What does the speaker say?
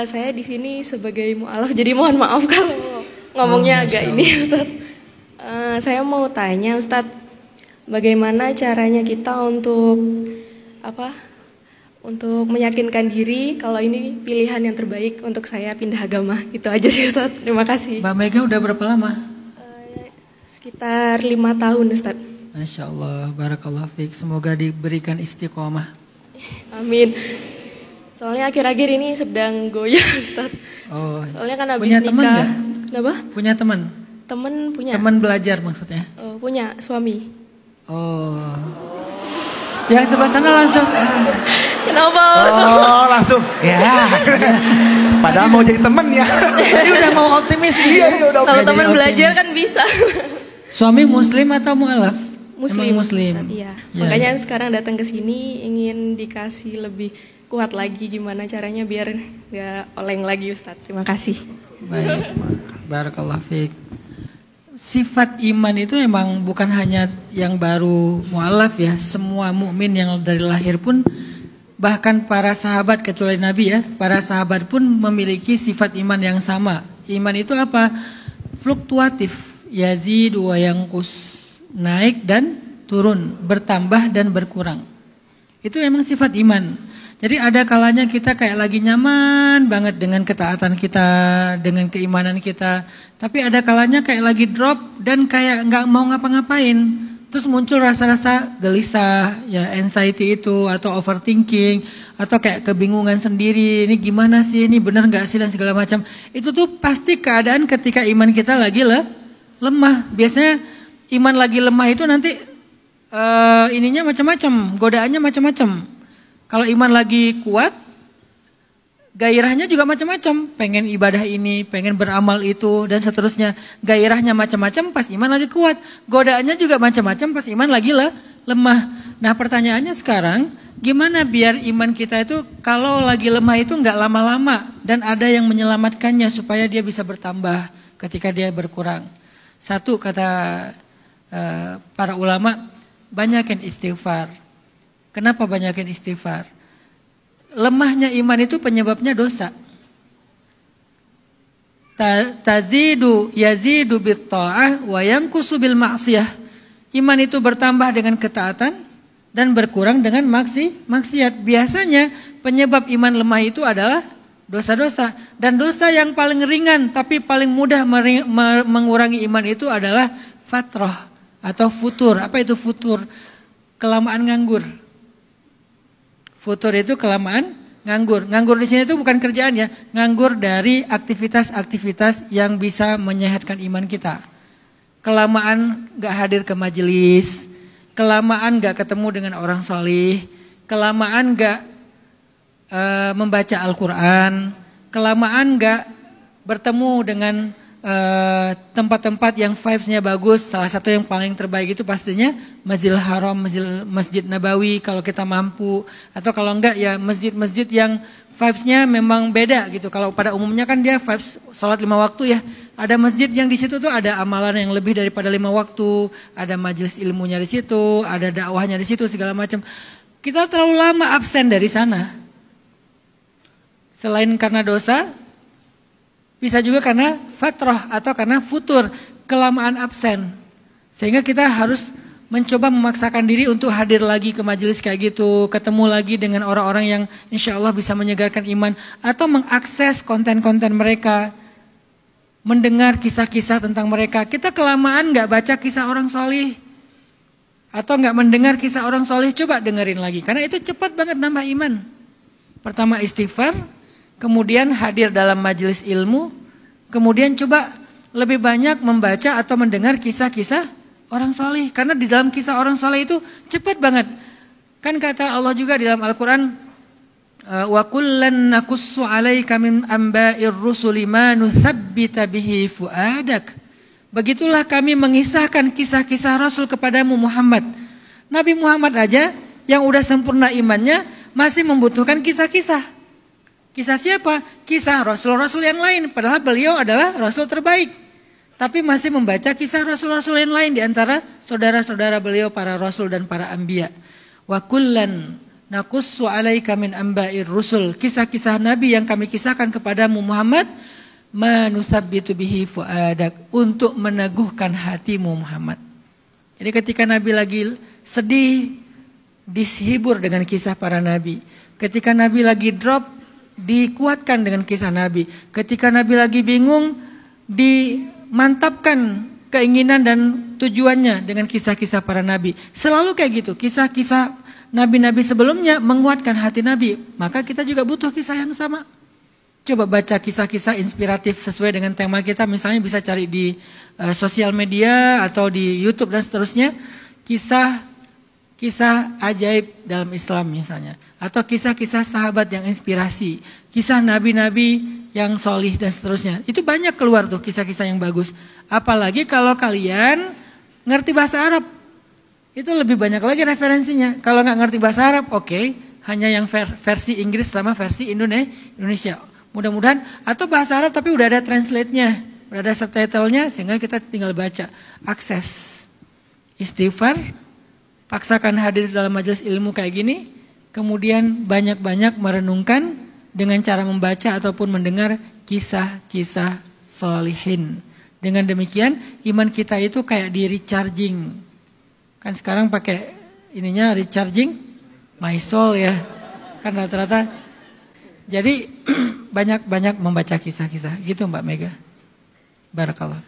Saya di sini sebagai mualaf, jadi mohon maaf kalau ngomongnya agak ini, Ustadz. Saya mau tanya, Ustadz, bagaimana caranya kita untuk apa? Untuk meyakinkan diri kalau ini pilihan yang terbaik untuk saya pindah agama. Itu aja sih, Ustadz. Terima kasih. Mbak Mega udah berapa lama? Sekitar 5 tahun, Ustadz. Masya Allah, barakallah fiik. Semoga diberikan istiqomah. Amin. Soalnya akhir-akhir ini sedang goyah, Ustaz. Oh, soalnya kan habis punya nikah. Teman gak? Kenapa? Punya teman? Temen punya. Teman belajar maksudnya? Punya suami. Oh, yang sebelah sana langsung. Kenapa? Oh, langsung. Ya. Padahal mau jadi temen ya. Tadi udah mau optimis. Iya, udah Kalau optimis. teman belajar kan bisa. Suami muslim atau mualaf? Muslim. Emang muslim. Ustaz, iya. Ya. Makanya sekarang datang ke sini ingin dikasih lebih kuat lagi gimana caranya biar nggak oleng lagi, Ustaz. Terima kasih. Baik, barakallah fiik. Sifat iman itu emang bukan hanya yang baru mualaf ya, semua mukmin yang dari lahir pun, bahkan para sahabat kecuali Nabi ya, para sahabat pun memiliki sifat iman yang sama. Iman itu apa? Fluktuatif, yazidu wa yanqus, naik dan turun, bertambah dan berkurang. Itu memang sifat iman. Jadi ada kalanya kita kayak lagi nyaman banget dengan ketaatan kita, dengan keimanan kita. Tapi ada kalanya kayak lagi drop dan kayak nggak mau ngapa-ngapain. Terus muncul rasa-rasa gelisah, ya anxiety itu, atau overthinking, atau kayak kebingungan sendiri. Ini gimana sih, ini benar nggak sih dan segala macam. Itu tuh pasti keadaan ketika iman kita lagi lemah. Biasanya iman lagi lemah itu nanti ininya macam-macam, godaannya macam-macam. Kalau iman lagi kuat, gairahnya juga macam-macam. Pengen ibadah ini, pengen beramal itu, dan seterusnya. Gairahnya macam-macam pas iman lagi kuat. Godaannya juga macam-macam pas iman lagi lemah. Nah pertanyaannya sekarang, gimana biar iman kita itu kalau lagi lemah itu nggak lama-lama. Dan ada yang menyelamatkannya supaya dia bisa bertambah ketika dia berkurang. Satu kata para ulama, banyakin istighfar. Kenapa banyakin istighfar? Lemahnya iman itu penyebabnya dosa. Tazidu yazidu bit ta'ah wa yanqusu bil ma'siyah. Iman itu bertambah dengan ketaatan dan berkurang dengan maksiat. Biasanya penyebab iman lemah itu adalah dosa-dosa. Dan dosa yang paling ringan tapi paling mudah mengurangi iman itu adalah fatrah atau futur. Apa itu futur? Kelamaan nganggur. Futur itu kelamaan nganggur. Nganggur di sini itu bukan kerjaan ya, nganggur dari aktivitas-aktivitas yang bisa menyehatkan iman kita. Kelamaan gak hadir ke majelis, kelamaan gak ketemu dengan orang solih, kelamaan gak membaca Al-Quran, kelamaan gak bertemu dengan tempat-tempat yang vibes-nya bagus. Salah satu yang paling terbaik itu pastinya Masjidil Haram, Masjid Nabawi kalau kita mampu. Atau kalau enggak ya masjid-masjid yang vibes-nya memang beda gitu. Kalau pada umumnya kan dia vibes sholat 5 waktu ya. Ada masjid yang di situ tuh ada amalan yang lebih daripada 5 waktu. Ada majelis ilmunya di situ, ada dakwahnya di situ segala macam. Kita terlalu lama absen dari sana. Selain karena dosa, bisa juga karena fatrah atau karena futur, kelamaan absen. Sehingga kita harus mencoba memaksakan diri untuk hadir lagi ke majelis kayak gitu, ketemu lagi dengan orang-orang yang insya Allah bisa menyegarkan iman, atau mengakses konten-konten mereka, mendengar kisah-kisah tentang mereka. Kita kelamaan gak baca kisah orang solih, atau gak mendengar kisah orang solih, coba dengerin lagi. Karena itu cepat banget nambah iman. Pertama istighfar, kemudian hadir dalam majelis ilmu, kemudian coba lebih banyak membaca atau mendengar kisah-kisah orang soleh. Karena di dalam kisah orang soleh itu cepat banget. Kan kata Allah juga di dalam Al-Quran, wa kullan naqussu 'alaika min amba'ir rusuli ma nutsabbita bihi fuadak. Begitulah kami mengisahkan kisah-kisah Rasul kepadamu Muhammad. Nabi Muhammad aja yang udah sempurna imannya masih membutuhkan kisah-kisah. Kisah siapa? Kisah Rasul-Rasul yang lain. Padahal beliau adalah Rasul terbaik. Tapi masih membaca kisah Rasul-Rasul yang lain. Di antara saudara-saudara beliau para Rasul dan para Anbiya. Wa kullan naqussu 'alaika min amba'ir rusul. Kisah-kisah nabi yang kami kisahkan kepadamu Muhammad, manusabbitu bihi fuadak, untuk meneguhkan hatimu Muhammad. Jadi ketika Nabi lagi sedih, dihibur dengan kisah para nabi. Ketika Nabi lagi drop, dikuatkan dengan kisah Nabi. Ketika Nabi lagi bingung, dimantapkan keinginan dan tujuannya dengan kisah-kisah para nabi. Selalu kayak gitu, kisah-kisah nabi-nabi sebelumnya menguatkan hati Nabi. Maka kita juga butuh kisah yang sama. Coba baca kisah-kisah inspiratif sesuai dengan tema kita. Misalnya bisa cari di sosial media atau di YouTube dan seterusnya. Kisah ajaib dalam Islam misalnya. Atau kisah-kisah sahabat yang inspirasi. Kisah nabi-nabi yang solih dan seterusnya. Itu banyak keluar tuh kisah-kisah yang bagus. Apalagi kalau kalian ngerti bahasa Arab. Itu lebih banyak lagi referensinya. Kalau nggak ngerti bahasa Arab, oke. Hanya yang versi Inggris sama versi Indonesia. Mudah-mudahan. Atau bahasa Arab tapi udah ada translate-nya. Udah ada subtitle-nya sehingga kita tinggal baca. Akses. Istighfar. Paksakan hadir dalam majelis ilmu kayak gini. Kemudian banyak-banyak merenungkan dengan cara membaca ataupun mendengar kisah-kisah solihin. Dengan demikian iman kita itu kayak di recharging. Kan sekarang pakai ininya recharging my soul ya. Kan rata-rata. Jadi banyak-banyak membaca kisah-kisah. Gitu Mbak Mega. Barakallah.